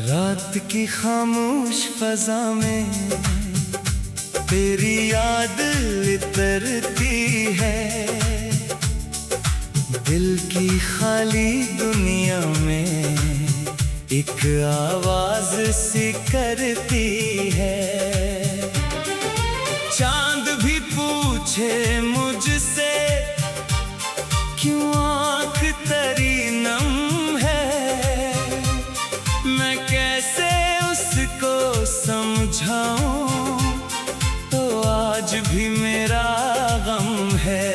रात की खामोश फजा में तेरी याद उतरती है। दिल की खाली दुनिया में एक आवाज सी करती है। चांद भी पूछे मुझसे क्यों आँख तेरी नम है, मैं कैसे उसको समझाऊं, तो आज भी मेरा गम है।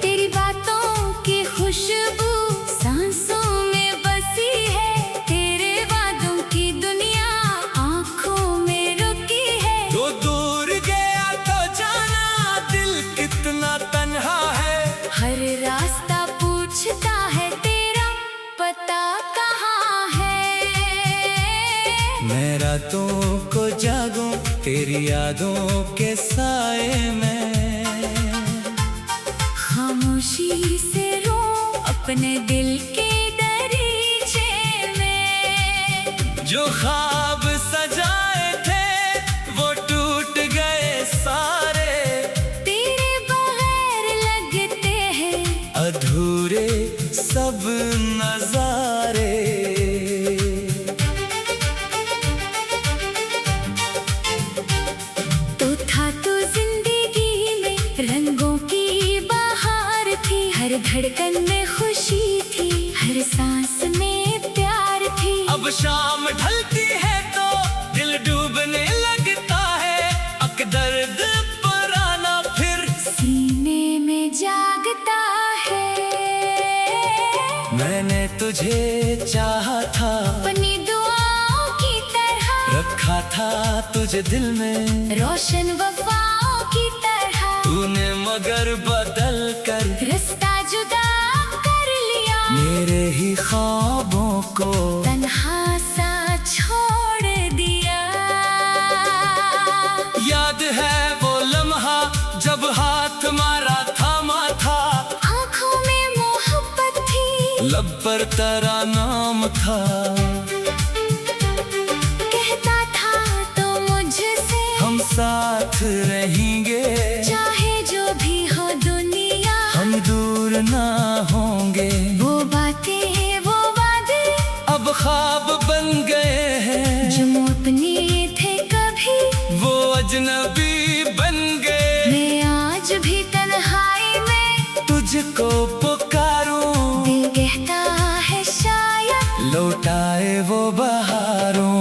तेरी बातों की खुशबू सांसों में बसी है, तेरे वादों की दुनिया आंखों में रुकी है। जो दूर गया तो जाना दिल कितना तन्हा है, हर रास्ता पूछता है तेरा पता कहाँ है। मैं रातों को जागूं तेरी यादों के साए में, खामोशी से रो अपने दिल के दरीचे में। जो ख्वाब सजाए थे वो टूट गए सारे, तेरे बगैर लगते हैं अधूरे सब नजारे। तो था तो जिंदगी में रंगों की बहार थी, हर धड़कन में खुशी थी, हर सांस में प्यार थी। अब शाम ढलती है तो दिल डूबने लगता है, अक दर्द पुराना फिर सीने में जागता है। मैंने तुझे चाहा था, अपनी दुआओं की तरह रखा था तुझे दिल में, रोशन वफाओं की तरह। तूने मगर बदल कर रास्ता जुदा कर लिया, मेरे ही ख्वाबों को तन्हा सा छोड़ दिया। याद है वो लम्हा जब हाथ मारा थामा था, आँखों में मोहब्बत थी, लब पर तेरा नाम था। कहता था तो मुझसे हम साथ रहेंगे, चाहे जो भी हो दुनिया, हम दूर ना होंगे। वो बातें वो वादे अब ख्वाब बन गए हैं, जो अपने थे कभी वो अजनबी बन गए। मैं आज भी तन्हाई में तुझको पुकारूं, दिल कहता है शायद लौटाए वो बहारों।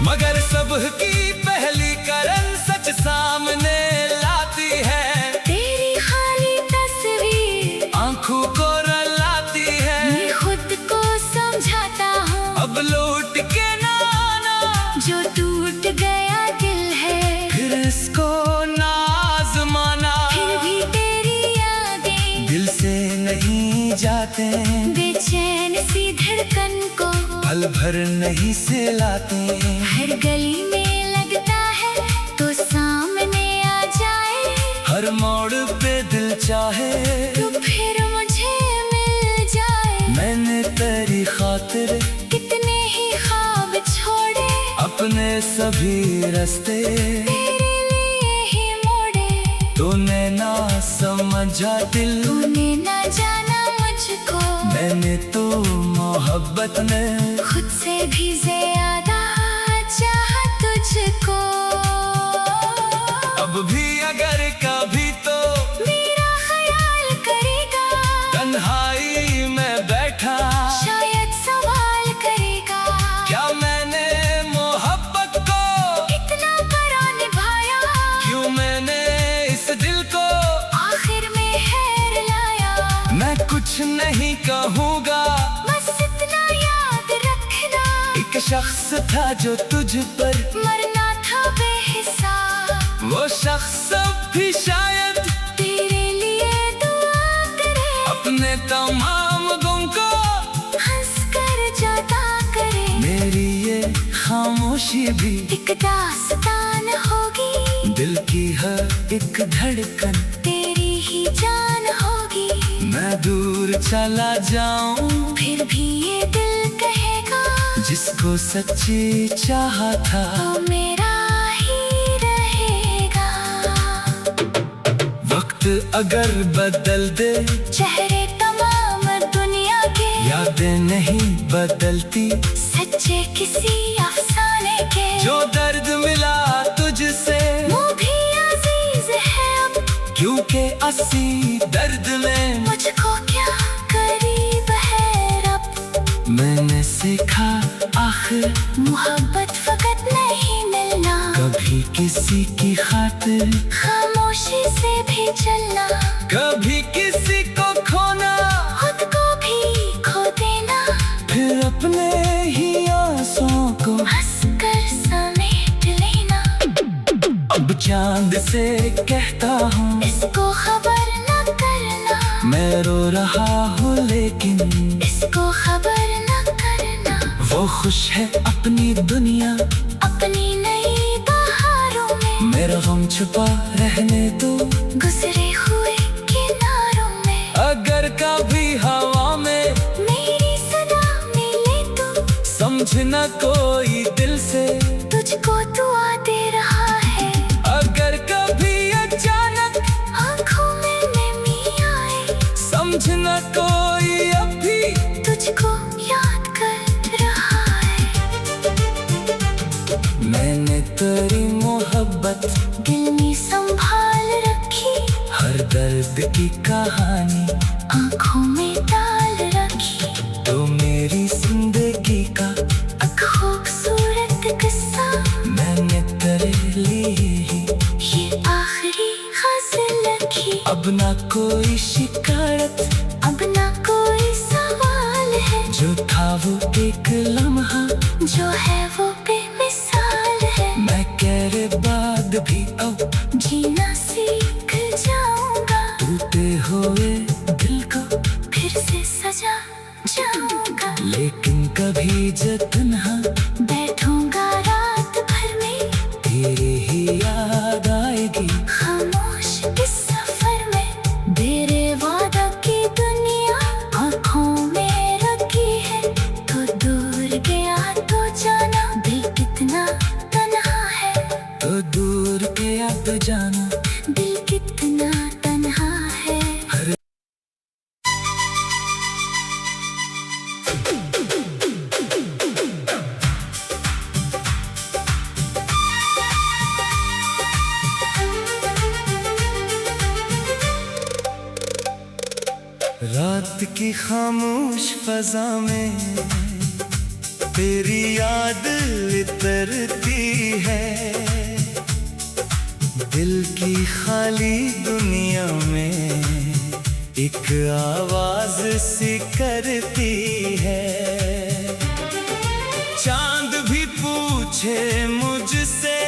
मगर सबकी पहली करन सच सामने लाती है, तेरी खाली तस्वीर आंखों को रुलाती है। मैं खुद को समझाता हूँ अब लौट के ना आना, जो टूट गया दिल है, फिर इसको ना आज़माना। फिर भी तेरी यादें दिल से नहीं जाते, बेचैन सी धड़कन को पल भर नहीं सिलाते। हर गली में लगता है तो सामने आ जाए, हर मोड़ पे दिल चाहे तो फिर मुझे मिल जाए। मैंने तेरी खातिर कितने ही ख्वाब छोड़े, अपने सभी रास्ते तेरे लिए ही मोड़े। तूने ना समझा दिल, तूने ना जाना मुझको, मैंने तो मोहब्बत ने खुद से भी ज्यादा चाहा तुझको। अब भी अगर कभी तो मेरा ख्याल करेगा, तन्हाई में बैठा शायद सवाल करेगा, क्या मैंने मोहब्बत को इतना बड़ा निभाया, क्यों मैंने इस दिल को आखिर में हैर लाया। मैं कुछ नहीं कहूँगा, बस इतना याद रखना, एक शख्स था जो तुझ पर मरना था बेहिसाब। वो शख्स अब भी शायद तेरे लिए दुआ करे, अपने तमाम गम को हंस कर खामोशी भी एक दास्तान होगी, दिल की हर एक धड़कन तेरी ही जान होगी। मैं दूर चला जाऊं फिर भी ये दिल कहेगा, जिसको सच्ची चाहा था वो मेरा ही रहेगा। वक्त अगर बदल दे चेहरे तमाम दुनिया के, यादें नहीं बदलती सच्चे किसी अफसाने के। जो दर्द मिला तुझसे वो भी अजीज है अब, क्योंकि असी दर्द में मुझको क्या करीब है रब। मैंने सीखा आखिर मोहब्बत फकत नहीं मिलना, कभी किसी की खातिर खामोशी से भी चलना। कभी किसी को खोना खुद को भी खो देना, फिर अपने ही आंसुओं को हंसकर समेट लेना। अब चांद से कहता हूँ इसको खबर न करना, मैं रो रहा हूँ लेकिन इसको खबर न करना। वो खुश है अपनी दुनिया, अपनी नई बहारों में मेरा गम छुपा रहने दो गुजरे हुए किनारों में। अगर कभी हवा में मेरी सदा मिले तो समझना कोई दिल से तुझको दुआ दे रहा है। अगर कभी अचानक आँखों में नमी आए, समझना कोई अभी तुझको याद कर रहा है। मैंने तेरी मोहब्बत दिल में संभाल रखी, हर दर्द की कहानी आँखों में डाल रखी। तो मेरी जिंदगी का एक खूबसूरत किस्सा, मैंने तेरे लिए ही ये आखिरी गज़ल लिखी। अब ना कोई शिकायत, अब ना कोई सवाल है, जो था वो एक लम्हा, जो है वो बेमिसाल है। मैं कहरे बाद भी अब जीना सीख जाऊंगा, टूटे हुए दिल को फिर से सजा जाऊंगा। लेकिन कभी जब तन्हा बैठूंगा रात भर में, तेरी ही याद आएगी। खामोश इस सफर में तेरे वादा की दुनिया आँखों में रखी है। तो दूर गया तो जाना, दिल कितना तन्हा है। तो दूर गया तो जाना, दिल कितना तन्हा है। रात की खामोश फजा में तेरी याद उतरती है, दिल की खाली दुनिया में एक आवाज सी करती है। चांद भी पूछे मुझसे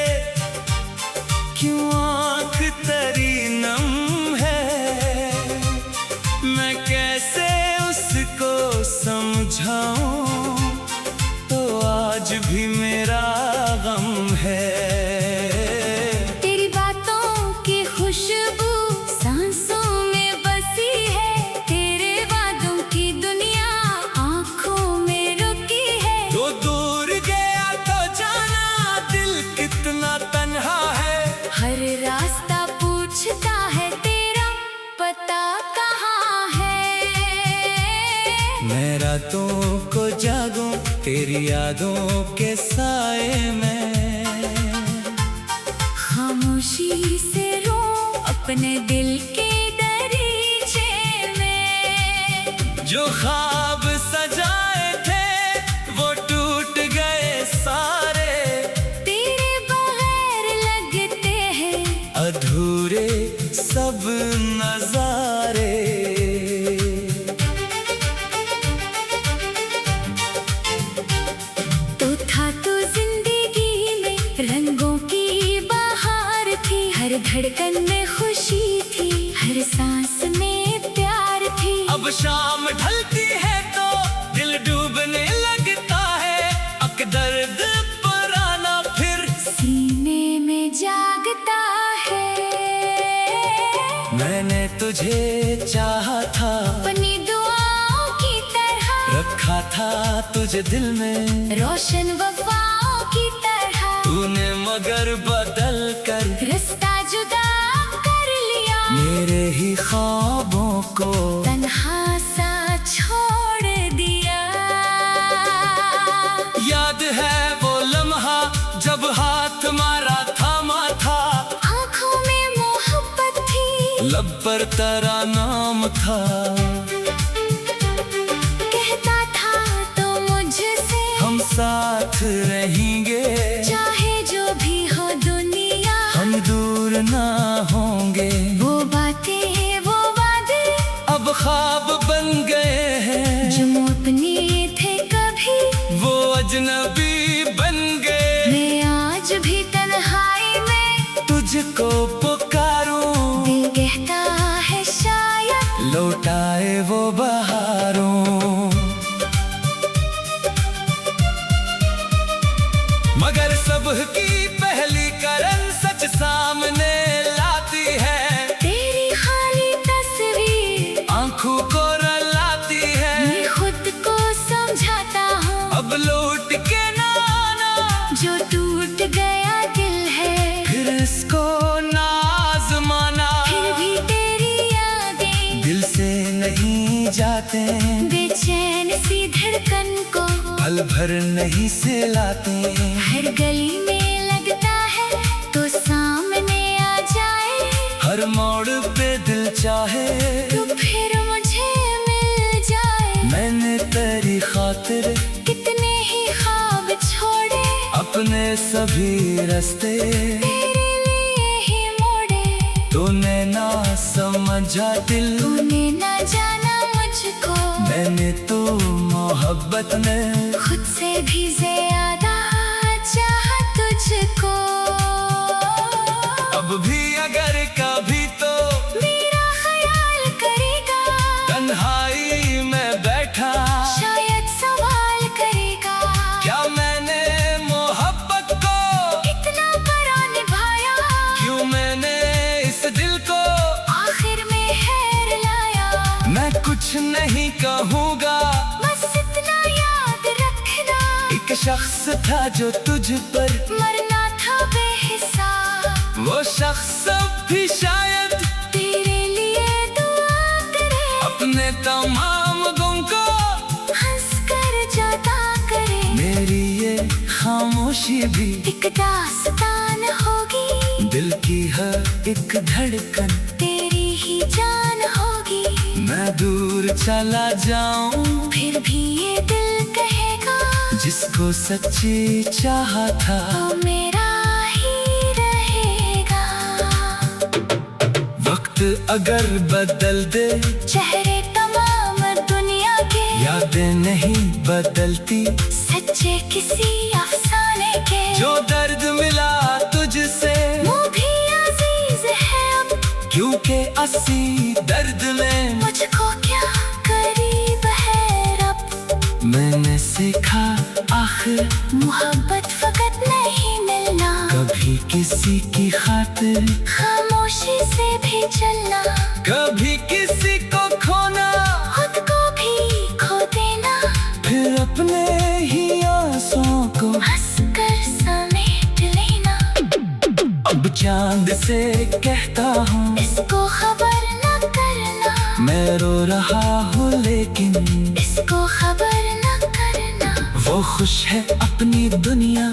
क्यों आँख तेरी नम है, मैं कैसे उसको समझाऊं, तो आज भी मेरा गम है। तेरी बातों की खुशबू सांसों में बसी है, तेरे वादों की दुनिया आँखों में रुकी है। तो दूर गया तो जाना, दिल कितना तन्हा है। हर रास्ता पूछता है तेरा पता कहाँ है। मैं रातों को जागूं तेरी यादों के साए में, खामोशी से रो अपने दिल के दरीचे में। जो ख्वाब सजाए थे वो टूट गए सारे, तेरे बगैर लगते हैं अधूरे सब नजारे। तो था तो जिंदगी में रंगों की बहार थी, हर धड़कन में खुशी थी, हर सांस में प्यार थी। अब शाम ढलती है तो दिल डूबने लगता है, अक दर्द पुराना तुझे दिल में, रोशन वफाओं की तरह तूने मगर बदल कर रिश्ता जुदा कर लिया। मेरे ही ख्वाबों को तन्हा सा छोड़ दिया। याद है वो लम्हा जब हाथ मारा थामा था, आँखों में मोहब्बत थी, लब पर तेरा नाम था। कहता था तो मुझसे हम साथ रहेंगे, चाहे जो भी हो दुनिया, हम दूर ना होंगे। वो बातें वो वादे अब ख्वाब बन गए हैं, जो अपने थे कभी वो अजनबी बन गए। मैं आज भी तन्हाई में तुझको पुकारूं, दिल कहता है शायद लौटाए वो बहारों। मगर सबकी पहली करन सच सामने लाती है, तेरी खाली तस्वीर आंखों को रुलाती है। मैं खुद को समझाता हूँ अब लौट के ना आना, जो टूट गया दिल है, फिर इसको ना आजमाना। फिर भी तेरी यादें दिल से नहीं जाते, बेचैन सी धड़कन को पल भर नहीं सिलाते। हर गली में लगता है तो सामने आ जाए, हर मोड़ पे दिल चाहे तो फिर मुझे मिल जाए। मैंने तेरी खातिर कितने ही ख्वाब छोड़े, अपने सभी रास्ते तेरे लिए ही मोड़े। तूने ना समझा दिल, तूने ना जाना मुझको, मैंने तो मोहब्बत में खुद से भी ज्यादा चाहा तुझको। अब भी अगर कभी तो मेरा ख्याल करेगा, तन्हाई में बैठा शायद सवाल करेगा, क्या मैंने मोहब्बत को इतना बड़ा निभाया, क्यों मैंने इस दिल को आखिर में हैर लाया। मैं कुछ नहीं कहूँगा, बस इतना याद रखना, एक शख्स था जो तुझ पर मरना था बेहिसाब, वो शख्स अब भी शायद तेरे लिए दुआ करे, अपने तमाम गुम को हंस कर जाता करे। मेरी ये खामोशी भी एक दास्तान होगी, दिल की हर एक धड़कन तेरी ही जान होगी। मैं दूर चला जाऊं, फिर भी ये दिल कहेगा, जिसको सच्ची चाहा था वो मेरा ही रहेगा। वक्त अगर बदल दे, चेहरे तमाम दुनिया के यादें नहीं बदलती। सच्चे किसी अफसाने के, जो दर्द मिला तुझसे वो भी अजीज है अब, क्योंकि अस्सी दर्द में मुझको क्या करीब है रब। मैंने सीखा आखिर मोहब्बत फकत नहीं मिलना, कभी किसी की खातिर, खामोशी से भी चलना, कभी किसी को खोना, खुद को भी खो देना, फिर अपने ही आंसुओं को हंसकर समेट लेना। अब चांद से कहता हूँ, इसको खबर न करना, मैं रो रहा हूँ लेकिन इसको खबर न करना। वो खुश है अपनी दुनिया,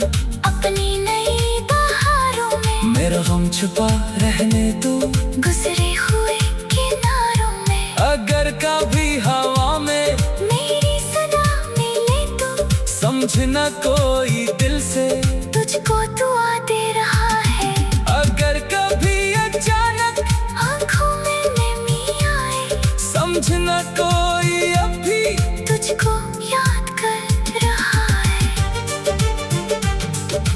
अपनी नई बहारों में मेरा गम छुपा रहने दो, गुजरे हुए किनारों में। अगर कभी हवा में मेरी सदा मिले तो समझना कोई दिल से, तुझको दुआ दे रहा है। अगर कभी अचानक आँखों में नमी आए, समझना कोई अब भी तुझको याद कर रहा है।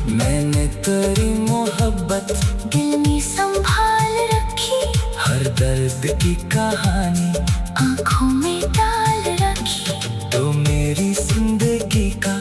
मैंने तेरी मोहब्बत दिल में संभाल रखी, हर दर्द की कहानी आँखों में डाल रखी, तो मेरी जिंदगी का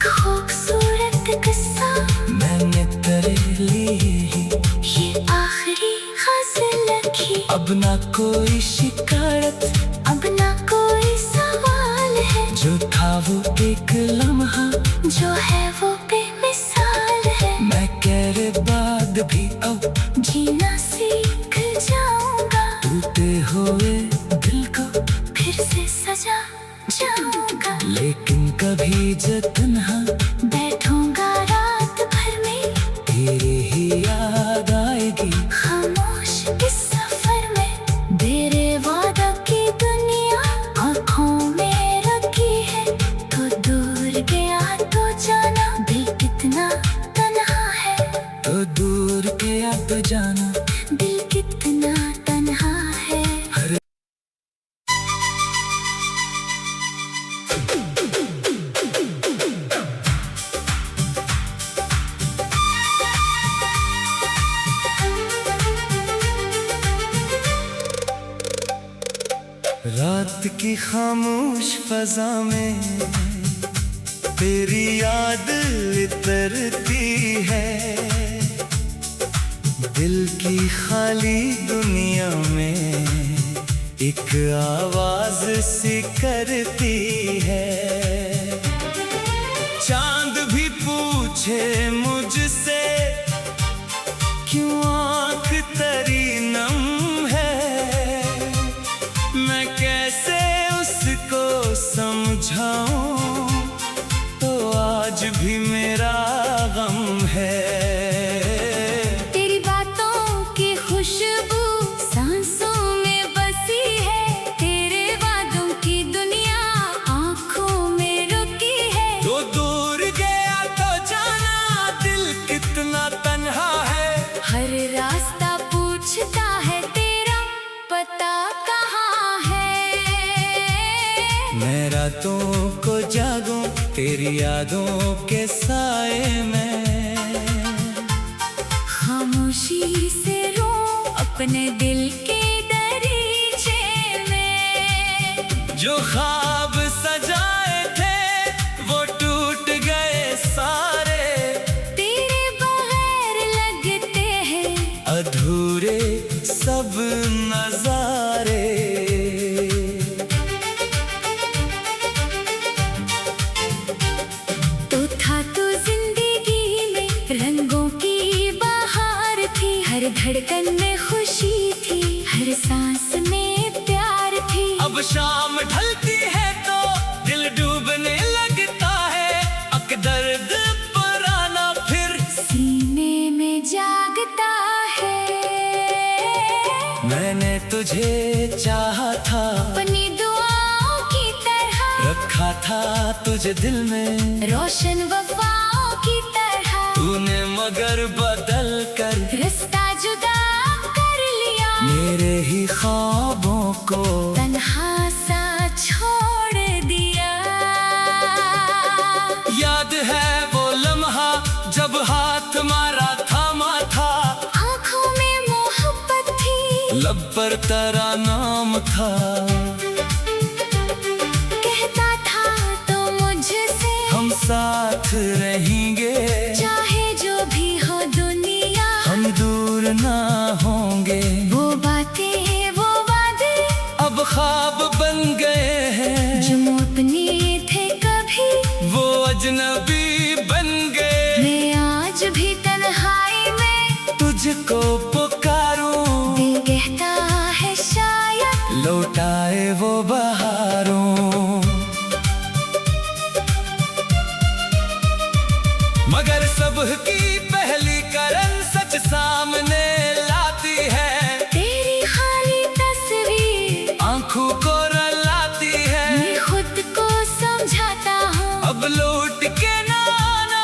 खूबसूरत किस्सा मैंने तेरे लिए ही ये आखिरी गज़ल लिखी। अब ना कोई शिकायत, अब ना कोई सवाल है, जो था वो एक लम्हा जो है वो बेमिसाल है। मैं तेरे बाद भी अब जीना सीख जाऊंगा, टूटे हुए दिल को फिर से सजा जाऊंगा। लेकिन कभी जब तन्हा बैठूंगा रात भर में, तेरी ही याद आएगी। खामोश इस सफर में तेरे वादा की दुनिया आँखों में रखी है। तो दूर गया तो जाना, दिल कितना तन्हा है। तो दूर के अब जाना, दिल कितना तन्हा है। रात की खामोश फजा में तेरी याद उतरती है। दिल की खाली दुनिया में एक आवाज सी करती है। चांद भी पूछे मुझसे क्यों आँख तेरी नम है। मैं कैसे उसको समझाऊं, तो आज भी मेरा गम है। तेरी बातों की खुशबू सांसों में बसी है। तेरे वादों की दुनिया आँखों में रुकी है। तो दूर गया तो जाना, दिल कितना तन्हा है। हर रास्ता पूछता है तेरा पता कहाँ है। मैं रातों को जागूं तेरी यादों के साए में। खामोशी से रो अपने दिल के दरीचे में। जो ख्वाब सजाए थे वो टूट गए सारे। तेरे बगैर लगते हैं अधूरे सब नजारे। तो था तो जिंदगी में रंगों की बहार थी। हर धड़कन में खुशी थी, हर सांस में प्यार थी। अब शाम ढलती है तो दिल डूबने लगता है। अक दर्द पुराना फिर सीने में जागता है। मैंने तुझे चाहा था, अपनी दुआओं की तरह रखा था तुझे दिल में। रोशन वफाओं की तरह तूने मगर बदल कर रास्ता जुदा कर लिया। मेरे ही ख्वाबों को तन्हा सा छोड़ दिया। याद है वो लम्हा जब हाथ मारा थामा था। आँखों में मोहब्बत थी, लब पर तेरा नाम था। कहता था तो मुझसे हम साथ रहेंगे, चाहे जो भी हो दुनिया। हम दूर ना होंगे। वो बातें वो वादे अब ख्वाब बन गए हैं। जो अपने थे कभी वो अजनबी बन गए। मैं आज भी तन्हाई में तुझको पुकारूं, दिल कहता है शायद लौटाए वो बहारों। मगर सबकी पहली करन सच सामने लाती है। तेरी खाली तस्वीर आंखों को रुलाती है। मैं खुद को समझाता हूँ अब लौट के ना आना,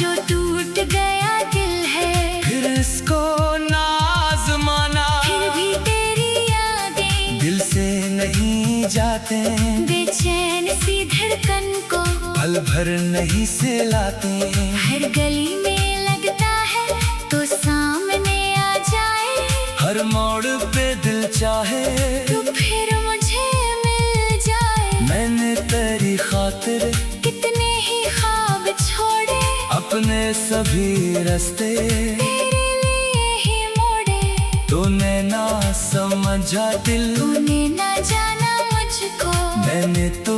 जो टूट गया दिल है। फिर इसको ना आज़माना। फिर भी तेरी यादें दिल से नहीं जाते, बेचैन सी धड़कन को पल भर नहीं सहलाते। हर गली में लगता है तो सामने आ जाए। हर मोड़ पे दिल चाहे तो फिर मुझे मिल जाए। मैंने तेरी खातिर कितने ही ख्वाब छोड़े, अपने सभी रास्ते तेरे लिए ही मोड़े। तूने ना समझा दिल, तूने ना जाना मुझको, मैंने तो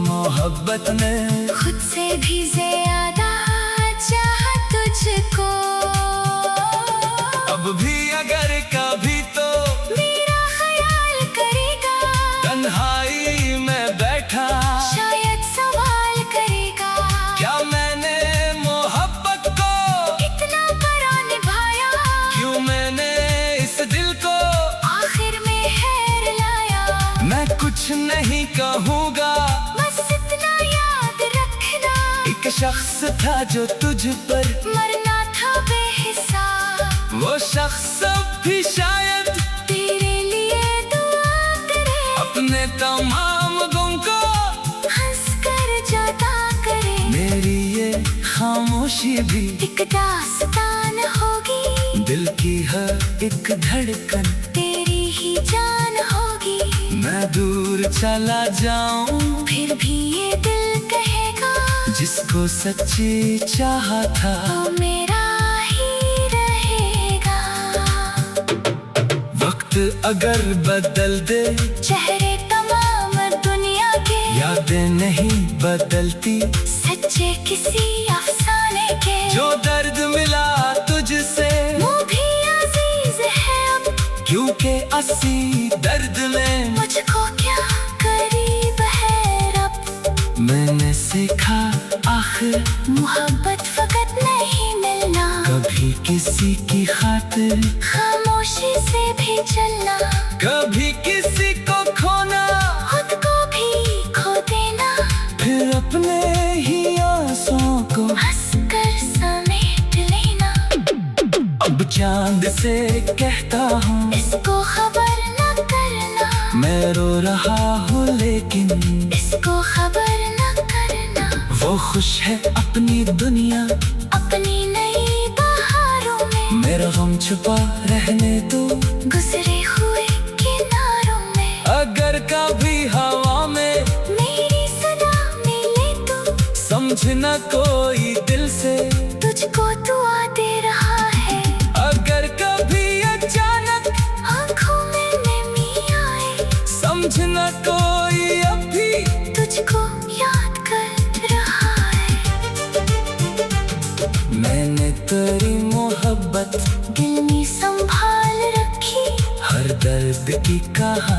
मोहब्बत मोहब्बत ने खुद से भी ज्यादा चाहा तुझको। अब भी अगर कभी तो मेरा ख्याल करेगा, तन्हाई में बैठा शायद सवाल करेगा, क्या मैंने मोहब्बत को इतना बड़ा निभाया, क्यों मैंने इस दिल को आखिर में हैर लाया। मैं कुछ नहीं कहूँगा, बस इतना याद रखना, एक शख्स था जो तुझ पर मरना था बेहिसाब। वो शख्स अब भी शायद तेरे लिए दुआ करे, अपने तमाम गुम को हंस कर जाता करे। मेरी ये खामोशी भी एक दास्तान होगी, दिल की हर एक धड़कन तेरी ही जान होगी। मैं दूर चला जाऊं फिर भी ये दिल कहेगा, जिसको सच्ची चाहा था वो मेरा ही रहेगा। वक्त अगर बदल दे चेहरे तमाम दुनिया के, यादें नहीं बदलती सच्चे किसी अफसाने के। जो दर्द मिला तुझसे वो भी अजीज है अब, क्योंकि अस्सी दर्द में मुझको क्या करीब है रब। मैंने सीखा आखिर मोहब्बत फकत नहीं मिलना, कभी किसी की खातिर खामोशी से भी चलना, कभी किसी को खोना खुद को भी खो देना, फिर अपने ही आंसुओं को हंसकर समेट लेना। अब चांद से कहता हूँ इसको खबर न करना, मैं रो रहा हूँ लेकिन इसको खबर न करना। वो खुश है अपनी दुनिया, अपनी नई बहारों में मेरा गम छुपा रहने दो गुजरे हुए किनारों में। अगर कभी हवा में मेरी सदा मिले तो समझना कोई दिल से तुझको दुआ दे रहा है। अगर कभी अचानक आँखों में नमी आए, समझना कोई अभी तुझको याद कर रहा है। मैंने तेरी मोहब्बत दिल में संभाल रखी, हर दर्द की कहानी